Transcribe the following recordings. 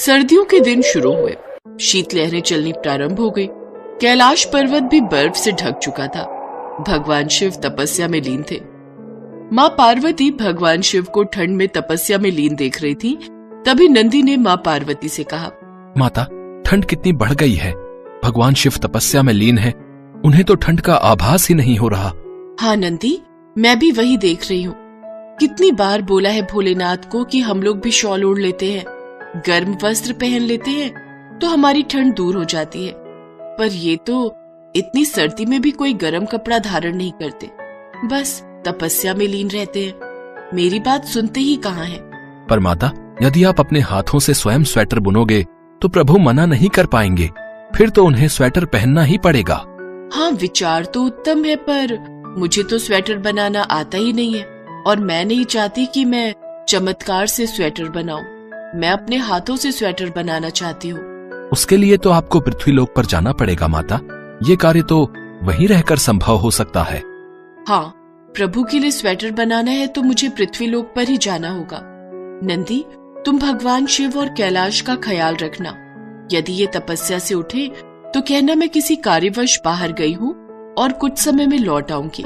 सर्दियों के दिन शुरू हुए। शीतलहरें चलनी प्रारंभ हो गई। कैलाश पर्वत भी बर्फ से ढक चुका था। भगवान शिव तपस्या में लीन थे। माँ पार्वती भगवान शिव को ठंड में तपस्या में लीन देख रही थी। तभी नंदी ने माँ पार्वती से कहा, माता, ठंड कितनी बढ़ गई है। भगवान शिव तपस्या में लीन है, उन्हें तो ठंड का आभास ही नहीं हो रहा। हाँ नंदी, मैं भी वही देख रही हूँ। कितनी बार बोला है भोलेनाथ को कि हम लोग भी शॉल ओढ़ लेते हैं, गर्म वस्त्र पहन लेते हैं तो हमारी ठंड दूर हो जाती है, पर ये तो इतनी सर्दी में भी कोई गर्म कपड़ा धारण नहीं करते, बस तपस्या में लीन रहते हैं। मेरी बात सुनते ही कहाँ हैं। पर माता, यदि आप अपने हाथों से स्वयं स्वेटर बुनोगे तो प्रभु मना नहीं कर पाएंगे, फिर तो उन्हें स्वेटर पहनना ही पड़ेगा। हाँ, विचार तो उत्तम है, पर मुझे तो स्वेटर बनाना आता ही नहीं है और मैं नहीं चाहती कि मैं चमत्कार से स्वेटर बनाऊं। मैं अपने हाथों से स्वेटर बनाना चाहती हूँ। उसके लिए तो आपको पृथ्वीलोक पर जाना पड़ेगा माता। ये कार्य तो वहीं रहकर संभव हो सकता है। हाँ, प्रभु के लिए स्वेटर बनाना है तो मुझे पृथ्वीलोक पर ही जाना होगा। नंदी, तुम भगवान शिव और कैलाश का ख्याल रखना। यदि ये तपस्या से उठे तो कहना मैं किसी कार्यवश बाहर गई हूँ और कुछ समय में लौट आऊंगी।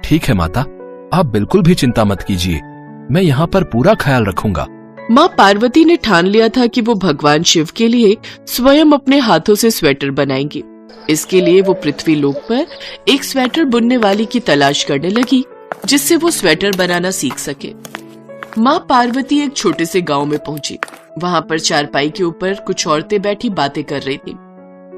ठीक है माता, आप बिल्कुल भी चिंता मत कीजिए, मैं यहाँ पर पूरा ख्याल रखूंगा। माँ पार्वती ने ठान लिया था कि वो भगवान शिव के लिए स्वयं अपने हाथों से स्वेटर बनाएंगी। इसके लिए वो पृथ्वी लोक पर एक स्वेटर बुनने वाली की तलाश करने लगी जिससे वो स्वेटर बनाना सीख सके। माँ पार्वती एक छोटे से गांव में पहुंची। वहां पर चारपाई के ऊपर कुछ औरतें बैठी बातें कर रही थी।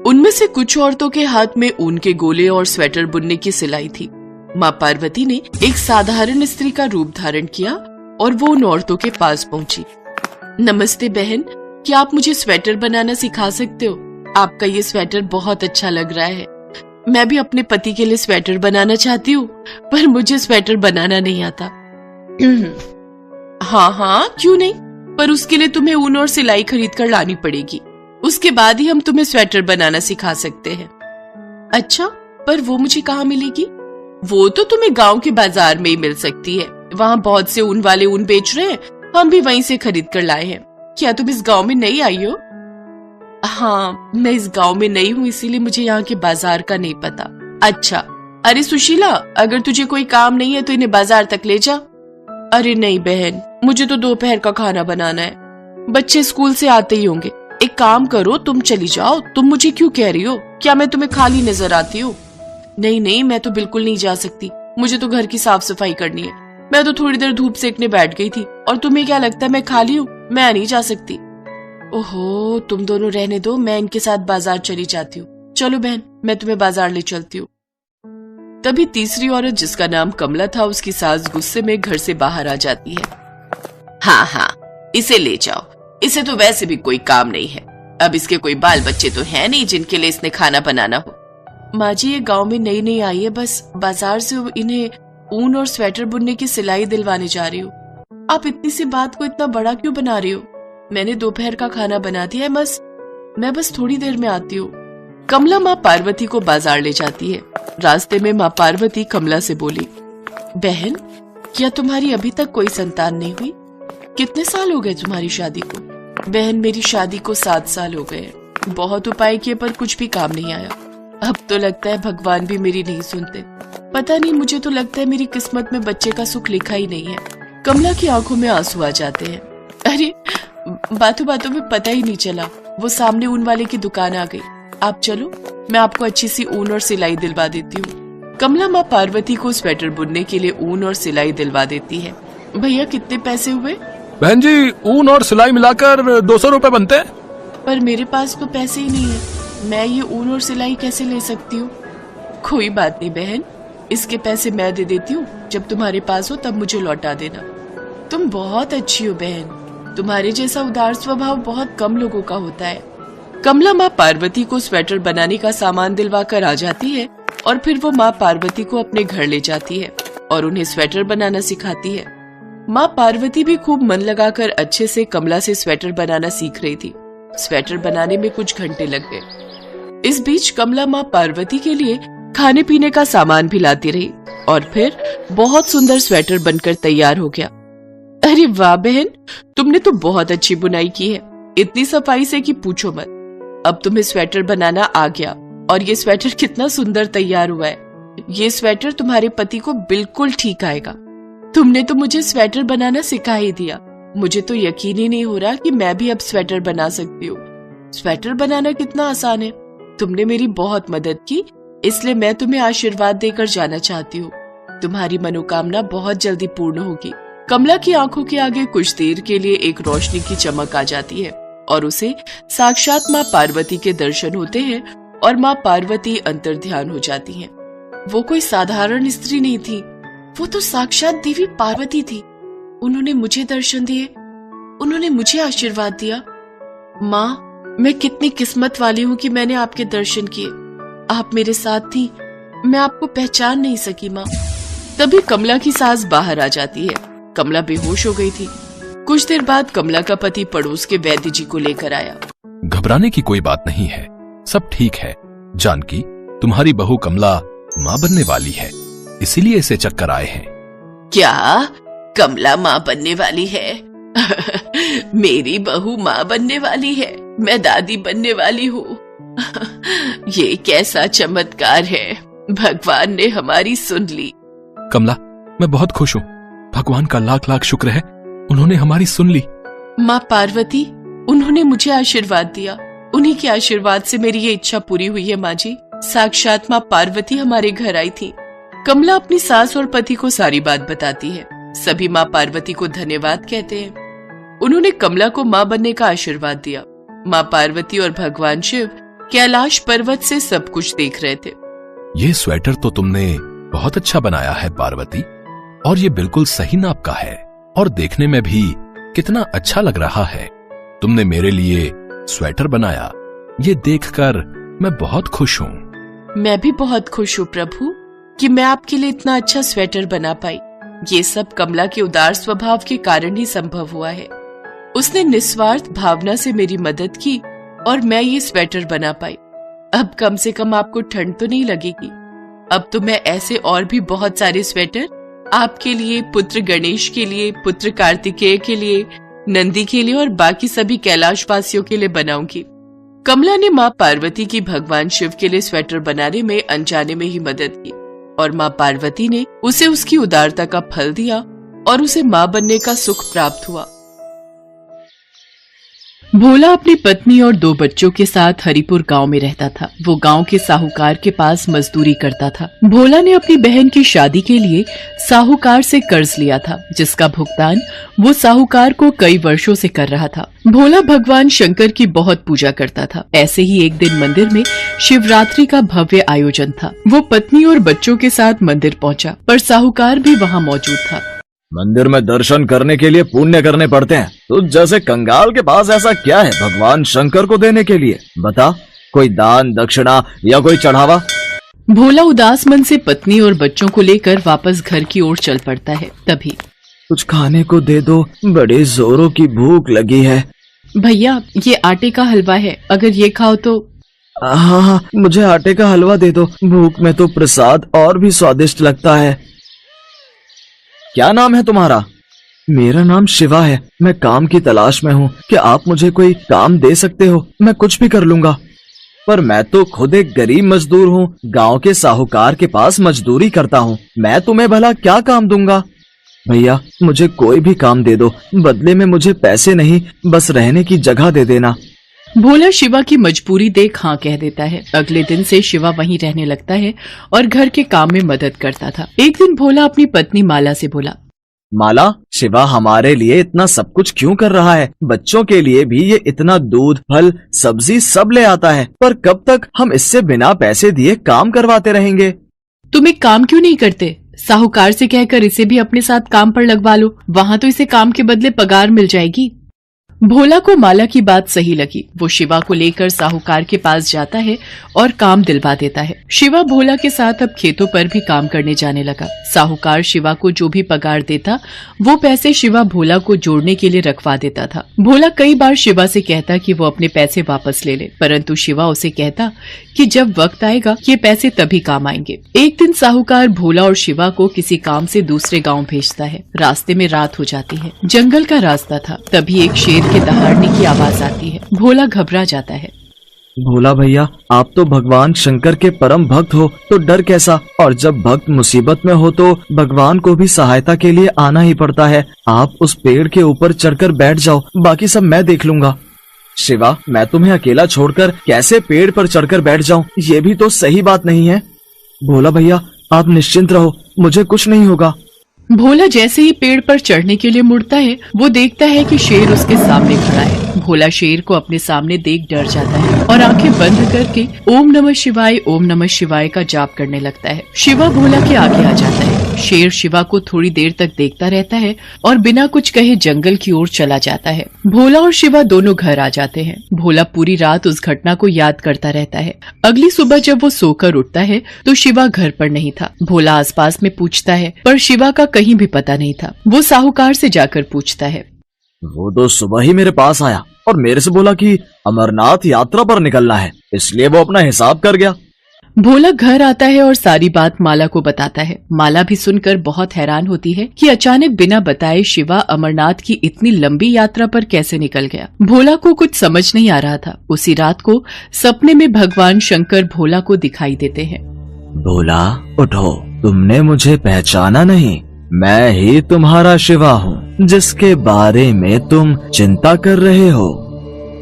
उनमें से कुछ औरतों के हाथ में ऊन के गोले और स्वेटर बुनने की सिलाई थी। माँ पार्वती ने एक साधारण स्त्री का रूप धारण किया और वो उन औरतों के पास पहुंची। नमस्ते बहन, क्या आप मुझे स्वेटर बनाना सिखा सकते हो? आपका ये स्वेटर बहुत अच्छा लग रहा है। मैं भी अपने पति के लिए स्वेटर बनाना चाहती हूँ, पर मुझे स्वेटर बनाना नहीं आता। हाँ, क्यों नहीं, पर उसके लिए तुम्हें ऊन और सिलाई खरीद कर लानी पड़ेगी। उसके बाद ही हम तुम्हें स्वेटर बनाना सिखा सकते हैं। अच्छा, पर वो मुझे कहाँ मिलेगी? वो तो तुम्हें गांव के बाजार में ही मिल सकती है। वहाँ बहुत से ऊन वाले ऊन बेच रहे हैं, हम भी वहीं से खरीद कर लाए हैं। क्या तुम इस गांव में नई आई हो? हाँ, मैं इस गांव में नई हूँ, इसीलिए मुझे यहाँ के बाजार का नहीं पता। अच्छा, अरे सुशीला, अगर तुझे कोई काम नहीं है तो इन्हें बाजार तक ले जा। अरे नहीं बहन, मुझे तो दोपहर का खाना बनाना है, बच्चे स्कूल से आते ही होंगे। एक काम करो, तुम चली जाओ। तुम मुझे क्यों कह रही हो? क्या मैं तुम्हें खाली नजर आती हूँ? नहीं, मैं तो बिल्कुल नहीं जा सकती। मुझे तो घर की साफ सफाई करनी है। मैं तो थोड़ी देर धूप सेकने बैठ गई थी, और तुम्हें क्या लगता है मैं खाली हूँ? मैं नहीं जा सकती। ओहो, तुम दोनों रहने दो, मैं इनके साथ बाजार चली जाती हूँ। चलो बहन, मैं तुम्हें बाजार ले चलती हूँ। तभी तीसरी औरत, जिसका नाम कमला था, उसकी सास गुस्से में घर से बाहर आ जाती है। हाँ, इसे ले जाओ, इसे तो वैसे भी कोई काम नहीं है। अब इसके कोई बाल बच्चे तो है नहीं जिनके लिए इसने खाना बनाना हो। माँ जी, ये गांव में नई आई है, बस बाजार से इन्हें ऊन और स्वेटर बुनने की सिलाई दिलवाने जा रही हूँ। आप इतनी सी बात को इतना बड़ा क्यों बना रही हो? मैंने दोपहर का खाना बना दिया है, मैं बस थोड़ी देर में आती हूँ। कमला माँ पार्वती को बाजार ले जाती है। रास्ते में माँ पार्वती कमला से बोली, बहन, क्या तुम्हारी अभी तक कोई संतान नहीं हुई? कितने साल हो गए तुम्हारी शादी को? बहन, मेरी शादी को 7 साल हो गए। बहुत उपाय किए पर कुछ भी काम नहीं आया। अब तो लगता है भगवान भी मेरी नहीं सुनते। पता नहीं, मुझे तो लगता है मेरी किस्मत में बच्चे का सुख लिखा ही नहीं है। कमला की आंखों में आंसू आ जाते हैं। अरे, बातों बातों में पता ही नहीं चला, वो सामने ऊन वाले की दुकान आ गई। आप चलो, मैं आपको अच्छी सी ऊन और सिलाई दिलवा देती हूँ। कमला माँ पार्वती को स्वेटर बुनने के लिए ऊन और सिलाई दिलवा देती है। भैया, कितने पैसे हुए? बहन जी, ऊन और सिलाई मिलाकर 200 रुपए बनते हैं। पर मेरे पास तो पैसे ही नहीं है, मैं ये ऊन और सिलाई कैसे ले सकती हूँ? कोई बात नहीं बहन, इसके पैसे मैं दे देती हूँ। जब तुम्हारे पास हो तब मुझे लौटा देना। तुम बहुत अच्छी हो बहन, तुम्हारे जैसा उदार स्वभाव बहुत कम लोगों का होता है। कमला माँ पार्वती को स्वेटर बनाने का सामान दिलवा कर आ जाती है और फिर वो माँ पार्वती को अपने घर ले जाती है और उन्हें स्वेटर बनाना सिखाती है। माँ पार्वती भी खूब मन लगाकर अच्छे से कमला से स्वेटर बनाना सीख रही थी। स्वेटर बनाने में कुछ घंटे लग गए। इस बीच कमला माँ पार्वती के लिए खाने पीने का सामान भी लाती रही और फिर बहुत सुंदर स्वेटर बनकर तैयार हो गया। अरे वाह बहन, तुमने तो बहुत अच्छी बुनाई की है। इतनी सफाई से कि पूछो मत। अब तुम्हें स्वेटर बनाना आ गया और ये स्वेटर कितना सुंदर तैयार हुआ है। ये स्वेटर तुम्हारे पति को बिल्कुल ठीक आएगा। तुमने तो मुझे स्वेटर बनाना सिखा ही दिया। मुझे तो यकीन ही नहीं हो रहा कि मैं भी अब स्वेटर बना सकती हूँ। स्वेटर बनाना कितना आसान है। तुमने मेरी बहुत मदद की, इसलिए मैं तुम्हें आशीर्वाद देकर जाना चाहती हूँ। तुम्हारी मनोकामना बहुत जल्दी पूर्ण होगी। कमला की आंखों के आगे कुछ देर के लिए एक रोशनी की चमक आ जाती है और उसे साक्षात माँ पार्वती के दर्शन होते हैं और माँ पार्वती अंतर्ध्यान हो जाती हैं। वो कोई साधारण स्त्री नहीं थी, वो तो साक्षात देवी पार्वती थी। उन्होंने मुझे दर्शन दिए, उन्होंने मुझे आशीर्वाद दिया। माँ, मैं कितनी किस्मत वाली हूँ कि मैंने आपके दर्शन किए। आप मेरे साथ थी, मैं आपको पहचान नहीं सकी माँ। तभी कमला की सास बाहर आ जाती है। कमला बेहोश हो गई थी। कुछ देर बाद कमला का पति पड़ोस के वैद्य जी को लेकर आया। घबराने की कोई बात नहीं है, सब ठीक है। जानकी, तुम्हारी बहू कमला माँ बनने वाली है, इसीलिए इसे चक्कर आए हैं। क्या कमला माँ बनने वाली है? मेरी बहू माँ बनने वाली है, मैं दादी बनने वाली हूँ। ये कैसा चमत्कार है, भगवान ने हमारी सुन ली। कमला, मैं बहुत खुश हूँ। भगवान का लाख लाख शुक्र है, उन्होंने हमारी सुन ली। माँ पार्वती, उन्होंने मुझे आशीर्वाद दिया। उन्हीं के आशीर्वाद से मेरी ये इच्छा पूरी हुई है माँ जी। साक्षात माँ पार्वती हमारे घर आई थी। कमला अपनी सास और पति को सारी बात बताती है। सभी माँ पार्वती को धन्यवाद कहते हैं। उन्होंने कमला को माँ बनने का आशीर्वाद दिया। माँ पार्वती और भगवान शिव कैलाश पर्वत से सब कुछ देख रहे थे। ये स्वेटर तो तुमने बहुत अच्छा बनाया है पार्वती, और ये बिल्कुल सही नाप का है और देखने में भी कितना अच्छा लग रहा है। तुमने मेरे लिए स्वेटर बनाया, ये देखकर मैं बहुत खुश हूँ। मैं भी बहुत खुश हूँ प्रभु कि मैं आपके लिए इतना अच्छा स्वेटर बना पाई। ये सब कमला के उदार स्वभाव के कारण ही संभव हुआ है। उसने निस्वार्थ भावना से मेरी मदद की और मैं ये स्वेटर बना पाई। अब कम से कम आपको ठंड तो नहीं लगेगी। अब तो मैं ऐसे और भी बहुत सारे स्वेटर आपके लिए, पुत्र गणेश के लिए, पुत्र कार्तिकेय के लिए, नंदी के लिए और बाकी सभी कैलाश वासियों के लिए बनाऊंगी। कमला ने माँ पार्वती की भगवान शिव के लिए स्वेटर बनाने में अनजाने में ही मदद की और माँ पार्वती ने उसे उसकी उदारता का फल दिया और उसे माँ बनने का सुख प्राप्त हुआ। भोला अपनी पत्नी और 2 बच्चों के साथ हरिपुर गांव में रहता था। वो गांव के साहूकार के पास मजदूरी करता था। भोला ने अपनी बहन की शादी के लिए साहूकार से कर्ज लिया था, जिसका भुगतान वो साहूकार को कई वर्षों से कर रहा था। भोला भगवान शंकर की बहुत पूजा करता था। ऐसे ही एक दिन मंदिर में शिवरात्रि का भव्य आयोजन था। वो पत्नी और बच्चों के साथ मंदिर पहुंचा, पर साहूकार भी वहां मौजूद था। मंदिर में दर्शन करने के लिए पुण्य करने पड़ते हैं, तो जैसे कंगाल के पास ऐसा क्या है भगवान शंकर को देने के लिए? बता, कोई दान दक्षिणा या कोई चढ़ावा? भोला उदास मन से पत्नी और बच्चों को लेकर वापस घर की ओर चल पड़ता है। तभी कुछ खाने को दे दो, बड़ी जोरों की भूख लगी है। भैया, ये आटे का हलवा है, अगर ये खाओ तो। हाँ, मुझे आटे का हलवा दे दो। भूख में तो प्रसाद और भी स्वादिष्ट लगता है। क्या नाम है तुम्हारा? मेरा नाम शिवा है। मैं काम की तलाश में हूँ। क्या आप मुझे कोई काम दे सकते हो? मैं कुछ भी कर लूंगा। पर मैं तो खुद एक गरीब मजदूर हूँ, गांव के साहूकार के पास मजदूरी करता हूँ। मैं तुम्हें भला क्या काम दूंगा? भैया, मुझे कोई भी काम दे दो, बदले में मुझे पैसे नहीं, बस रहने की जगह दे देना। भोला शिवा की मजबूरी देख हाँ कह देता है। अगले दिन से शिवा वहीं रहने लगता है और घर के काम में मदद करता था। एक दिन भोला अपनी पत्नी माला से बोला, माला, शिवा हमारे लिए इतना सब कुछ क्यों कर रहा है? बच्चों के लिए भी ये इतना दूध, फल, सब्जी सब ले आता है, पर कब तक हम इससे बिना पैसे दिए काम करवाते रहेंगे? तुम एक काम क्यों नहीं करते? साहूकार से कहकर इसे भी अपने साथ काम पर लगवा लो, वहाँ तो इसे काम के बदले पगार मिल जाएगी। भोला को माला की बात सही लगी। वो शिवा को लेकर साहूकार के पास जाता है और काम दिलवा देता है। शिवा भोला के साथ अब खेतों पर भी काम करने जाने लगा। साहूकार शिवा को जो भी पगार देता, वो पैसे शिवा भोला को जोड़ने के लिए रखवा देता था। भोला कई बार शिवा से कहता कि वो अपने पैसे वापस ले ले, परंतु शिवा उसे कहता कि जब वक्त आएगा ये पैसे तभी काम आएंगे। एक दिन साहूकार भोला और शिवा को किसी काम से दूसरे गाँव भेजता है। रास्ते में रात हो जाती है। जंगल का रास्ता था। तभी एक शेर के दहाड़ने की आवाज आती है। भोला घबरा जाता है। भोला भैया, आप तो भगवान शंकर के परम भक्त हो, तो डर कैसा? और जब भक्त मुसीबत में हो तो भगवान को भी सहायता के लिए आना ही पड़ता है। आप उस पेड़ के ऊपर चढ़कर बैठ जाओ, बाकी सब मैं देख लूंगा। शिवा, मैं तुम्हें अकेला छोड़कर कैसे पेड़ पर चढ़कर बैठ जाऊं? ये भी तो सही बात नहीं है। भोला भैया, आप निश्चिंत रहो, मुझे कुछ नहीं होगा। भोला जैसे ही पेड़ पर चढ़ने के लिए मुड़ता है, वो देखता है कि शेर उसके सामने खड़ा है। भोला शेर को अपने सामने देख डर जाता है और आंखें बंद करके ओम नमः शिवाय का जाप करने लगता है। शिवा भोला के आगे आ जाता है। शेर शिवा को थोड़ी देर तक देखता रहता है और बिना कुछ कहे जंगल की ओर चला जाता है। भोला और शिवा दोनों घर आ जाते हैं। भोला पूरी रात उस घटना को याद करता रहता है। अगली सुबह जब वो सोकर उठता है तो शिवा घर पर नहीं था। भोला आसपास में पूछता है, पर शिवा का कहीं भी पता नहीं था। वो साहूकार से जाकर पूछता है। वो तो सुबह ही मेरे पास आया और मेरे से बोला कि अमरनाथ यात्रा पर निकलना है, इसलिए वो अपना हिसाब कर गया। भोला घर आता है और सारी बात माला को बताता है। माला भी सुनकर बहुत हैरान होती है कि अचानक बिना बताए शिवा अमरनाथ की इतनी लंबी यात्रा पर कैसे निकल गया। भोला को कुछ समझ नहीं आ रहा था। उसी रात को सपने में भगवान शंकर भोला को दिखाई देते हैं। भोला, उठो, तुमने मुझे पहचाना नहीं? मैं ही तुम्हारा शिवा हूँ, जिसके बारे में तुम चिंता कर रहे हो।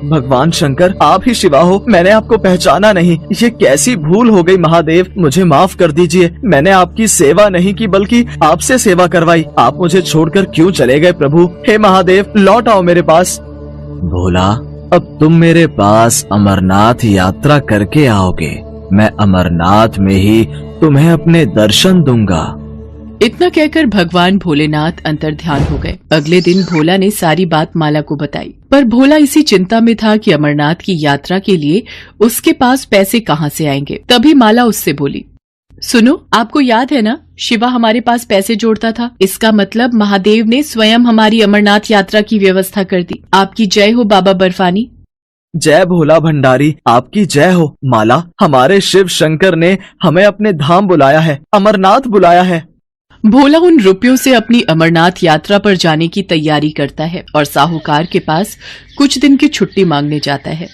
भगवान शंकर, आप ही शिवा हो, मैंने आपको पहचाना नहीं। ये कैसी भूल हो गई महादेव, मुझे माफ कर दीजिए। मैंने आपकी सेवा नहीं की बल्कि आपसे सेवा करवाई। आप मुझे छोड़कर क्यों चले गए प्रभु? हे महादेव, लौट आओ मेरे पास। भोला, अब तुम मेरे पास अमरनाथ यात्रा करके आओगे। मैं अमरनाथ में ही तुम्हें अपने दर्शन दूंगा। इतना कहकर भगवान भोलेनाथ अंतर्ध्यान हो गए। अगले दिन भोला ने सारी बात माला को बताई, पर भोला इसी चिंता में था कि अमरनाथ की यात्रा के लिए उसके पास पैसे कहाँ से आएंगे। तभी माला उससे बोली, सुनो, आपको याद है ना, शिवा हमारे पास पैसे जोड़ता था। इसका मतलब महादेव ने स्वयं हमारी अमरनाथ यात्रा की व्यवस्था कर दी। आपकी जय हो बाबा बर्फानी। जय भोला भंडारी, आपकी जय हो। माला, हमारे शिव शंकर ने हमें अपने धाम बुलाया है, अमरनाथ बुलाया है। भोला उन रुपयों से अपनी अमरनाथ यात्रा पर जाने की तैयारी करता है और साहूकार के पास कुछ दिन की छुट्टी मांगने जाता है।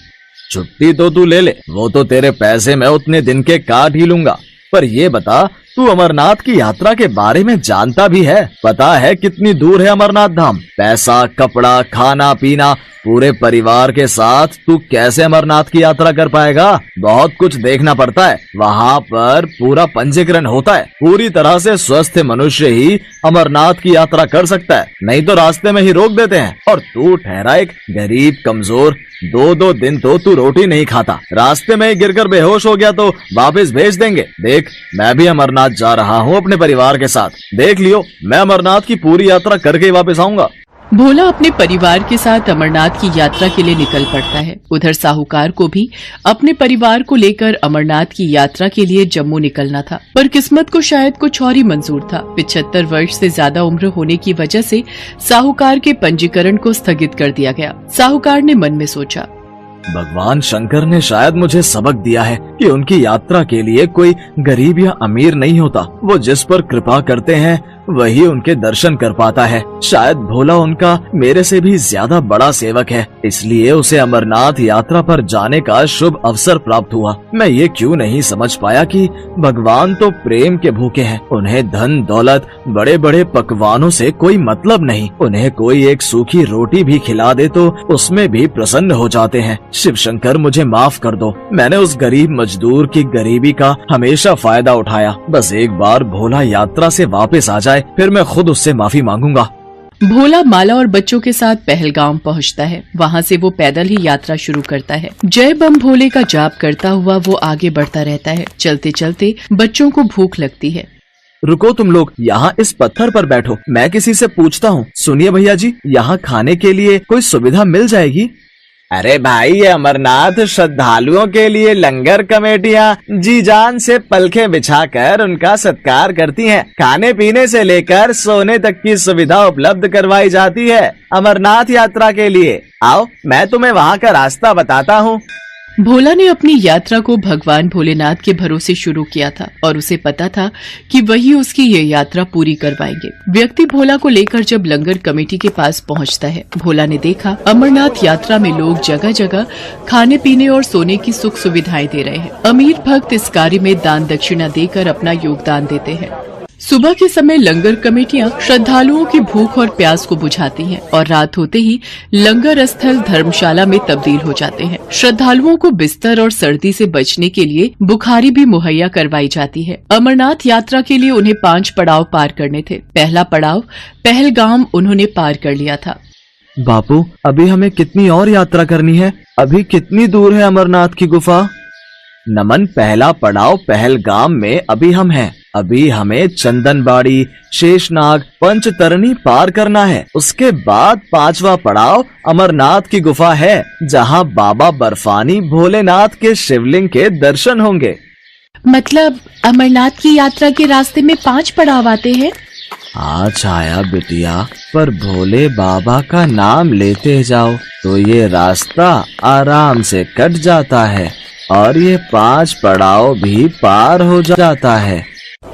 छुट्टी तो तू ले ले, वो तो तेरे पैसे मैं उतने दिन के काट ही लूंगा। पर ये बता, तू अमरनाथ की यात्रा के बारे में जानता भी है? पता है कितनी दूर है अमरनाथ धाम? पैसा, कपड़ा, खाना पीना, पूरे परिवार के साथ तू कैसे अमरनाथ की यात्रा कर पाएगा? बहुत कुछ देखना पड़ता है। वहाँ पर पूरा पंजीकरण होता है। पूरी तरह से स्वस्थ मनुष्य ही अमरनाथ की यात्रा कर सकता है, नहीं तो रास्ते में ही रोक देते हैं। और तू ठहरा एक गरीब कमजोर, 2-2 दिन तो तू रोटी नहीं खाता। रास्ते में ही गिरकर बेहोश हो गया तो वापस भेज देंगे। देख, मैं भी अमरनाथ जा रहा हूँ अपने परिवार के साथ। देख लियो, मैं अमरनाथ की पूरी यात्रा करके ही वापस आऊंगा। भोला अपने परिवार के साथ अमरनाथ की यात्रा के लिए निकल पड़ता है। उधर साहूकार को भी अपने परिवार को लेकर अमरनाथ की यात्रा के लिए जम्मू निकलना था, पर किस्मत को शायद कुछ और ही मंजूर था। 75 वर्ष से ज्यादा उम्र होने की वजह से साहूकार के पंजीकरण को स्थगित कर दिया गया। साहूकार ने मन में सोचा, भगवान शंकर ने शायद मुझे सबक दिया है कि उनकी यात्रा के लिए कोई गरीब या अमीर नहीं होता। वो जिस पर कृपा करते हैं वही उनके दर्शन कर पाता है। शायद भोला उनका मेरे से भी ज्यादा बड़ा सेवक है, इसलिए उसे अमरनाथ यात्रा पर जाने का शुभ अवसर प्राप्त हुआ। मैं ये क्यों नहीं समझ पाया कि भगवान तो प्रेम के भूखे हैं। उन्हें धन दौलत, बड़े बड़े पकवानों से कोई मतलब नहीं। उन्हें कोई एक सूखी रोटी भी खिला दे तो उसमें भी प्रसन्न हो जाते हैं। शिव शंकर, मुझे माफ कर दो। मैंने उस गरीब मजदूर की गरीबी का हमेशा फायदा उठाया। बस एक बार भोला यात्रा से वापस आ जाए, फिर मैं खुद उससे माफी मांगूंगा। भोला माला और बच्चों के साथ पहलगाम पहुंचता है। वहां से वो पैदल ही यात्रा शुरू करता है। जय बम भोले का जाप करता हुआ वो आगे बढ़ता रहता है। चलते चलते बच्चों को भूख लगती है। रुको तुम लोग, यहाँ इस पत्थर पर बैठो, मैं किसी से पूछता हूँ। सुनिए भैया जी, यहाँ खाने के लिए कोई सुविधा मिल जाएगी? अरे भाई, ये अमरनाथ श्रद्धालुओं के लिए लंगर कमेटियाँ जी जान से पलखे बिछाकर उनका सत्कार करती हैं। खाने पीने से लेकर सोने तक की सुविधा उपलब्ध करवाई जाती है अमरनाथ यात्रा के लिए। आओ, मैं तुम्हें वहाँ का रास्ता बताता हूँ। भोला ने अपनी यात्रा को भगवान भोलेनाथ के भरोसे शुरू किया था और उसे पता था कि वही उसकी ये यात्रा पूरी करवाएंगे। व्यक्ति भोला को लेकर जब लंगर कमेटी के पास पहुंचता है, भोला ने देखा अमरनाथ यात्रा में लोग जगह जगह खाने पीने और सोने की सुख सुविधाएं दे रहे हैं। अमीर भक्त इस कार्य में दान दक्षिणा देकर अपना योगदान देते हैं। सुबह के समय लंगर कमेटियां श्रद्धालुओं की भूख और प्यास को बुझाती हैं और रात होते ही लंगर स्थल धर्मशाला में तब्दील हो जाते हैं। श्रद्धालुओं को बिस्तर और सर्दी से बचने के लिए बुखारी भी मुहैया करवाई जाती है। अमरनाथ यात्रा के लिए उन्हें 5 पड़ाव पार करने थे। पहला पड़ाव पहलगाम उन्होंने पार कर लिया था। बापू, अभी हमें कितनी और यात्रा करनी है? अभी कितनी दूर है अमरनाथ की गुफा? नमन, पहला पड़ाव पहलगाम में अभी हम हैं। अभी हमें चंदनबाड़ी, शेषनाग, पंचतरणी पार करना है। उसके बाद 5वां पड़ाव अमरनाथ की गुफा है, जहां बाबा बर्फानी भोलेनाथ के शिवलिंग के दर्शन होंगे। मतलब अमरनाथ की यात्रा के रास्ते में 5 पड़ाव आते हैं? हाँ छाया बिटिया, पर भोले बाबा का नाम लेते जाओ तो ये रास्ता आराम से कट जाता है और ये 5 पड़ाव भी पार हो जाता है।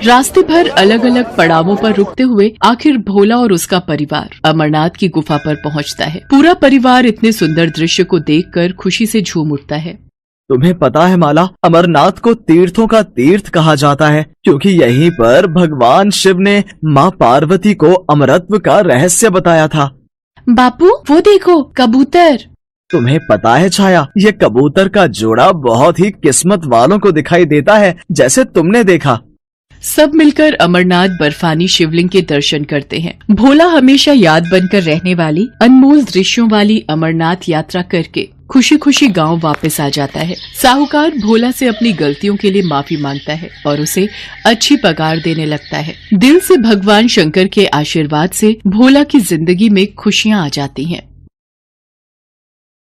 रास्ते भर अलग अलग पड़ावों पर रुकते हुए आखिर भोला और उसका परिवार अमरनाथ की गुफा पर पहुंचता है। पूरा परिवार इतने सुंदर दृश्य को देखकर खुशी से झूम उठता है। तुम्हें पता है माला, अमरनाथ को तीर्थों का तीर्थ कहा जाता है क्योंकि यहीं पर भगवान शिव ने माँ पार्वती को अमरत्व का रहस्य बताया था। बापू, वो देखो कबूतर। तुम्हें पता है छाया, ये कबूतर का जोड़ा बहुत ही किस्मत वालों को दिखाई देता है, जैसे तुमने देखा। सब मिलकर अमरनाथ बर्फानी शिवलिंग के दर्शन करते हैं। भोला हमेशा याद बनकर रहने वाली अनमोल दृश्यों वाली अमरनाथ यात्रा करके खुशी खुशी गांव वापस आ जाता है। साहूकार भोला से अपनी गलतियों के लिए माफी मांगता है और उसे अच्छी पगार देने लगता है। दिल से भगवान शंकर के आशीर्वाद से भोला की जिंदगी में खुशियां आ जाती हैं।